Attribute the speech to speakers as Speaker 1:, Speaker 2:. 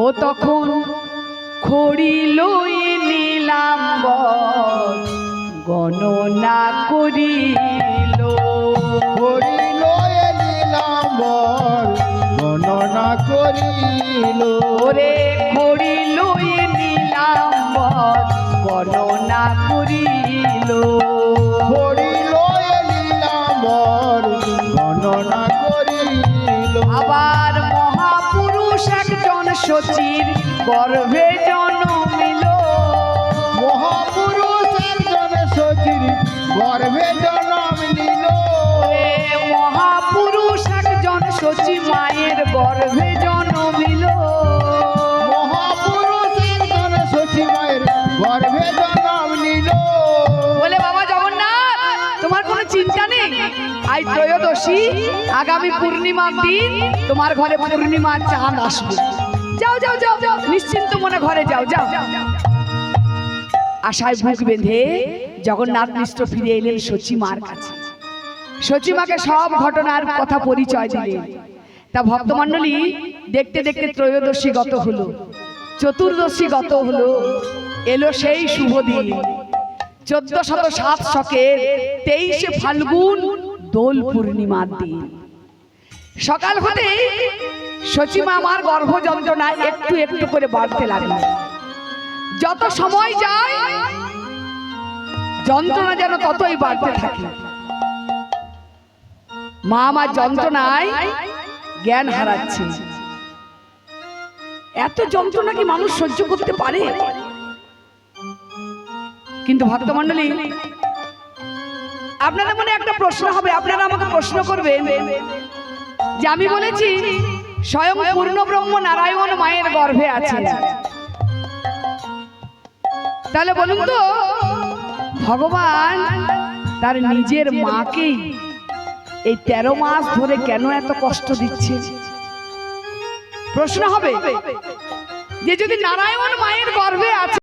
Speaker 1: ও তখন খড়ি লই নিলাম গণনা করিল,
Speaker 2: খড়ি লয়ে নিলাম গণনা করিল।
Speaker 1: ওরে খড়ি লই নিলাম গণনা করিল,
Speaker 2: খড়ি লয়ে নিলাম গণনা করিল।
Speaker 1: আবার মহাপুরুষ একজন শচীর গর্ভে জন্মিল,
Speaker 2: মহাপুরুষ একজন শচীর গর্ভে জন্ম নিল।
Speaker 1: মহাপুরুষ একজন শচী মায়ের গর্ভে জন্মিল,
Speaker 2: মহাপুরুষ একজন শচী মায়ের গর্ভে জন্ম নিল।
Speaker 1: বলে বাবা জগন্নাথ তোমার কোনো চিন্তা নেই, আজ ত্রয়োদশী, আগামী পূর্ণিমার দিন তোমার ঘরে পূর্ণিমার চাঁদ আসবে। যাও যাও যাও যাও, নিশ্চিন্ত মনে ঘরে যাও যাও। আশায় বুক বেঁধে জগন্নাথ মিশ্র ফিরে এলেন শচী মার কাছে। শচী মাকে সব ঘটনার কথা পরিচয় দিলেন। তা ভক্তমণ্ডলী, দেখতে দেখতে ত্রয়োদশী গত হলো, চতুর্দশী গত হলো, এলো সেই শুভ দিন 1407 শকের 23 ফাল্গুন দোল পূর্ণিমার দিন। সকাল হতে শচী মা আমার গর্ভ যন্ত্রণা একটু একটু করে বাড়তে লাগলো। যত সময় যায় যন্ত্রণা যেন ততই বাড়তে থাকে। মা আমার যন্ত্রণায় জ্ঞান হারাচ্ছে। এত যন্ত্রণা কি মানুষ সহ্য করতে পারে? কিন্তু ভক্তমণ্ডলী, আপনাদের মনে একটা প্রশ্ন হবে, আপনারা আমাকে প্রশ্ন করবেন যে আমি বলেছি স্বয়ং পূর্ণ ব্রহ্ম নারায়ণ মায়ের গর্ভে আছে, তাহলে বলুন তো ভগবান তার নিজের মাকেই এই 13 মাস ধরে কেন এত কষ্ট দিচ্ছে? প্রশ্ন হবে যে যদি নারায়ণ মায়ের গর্ভে আছে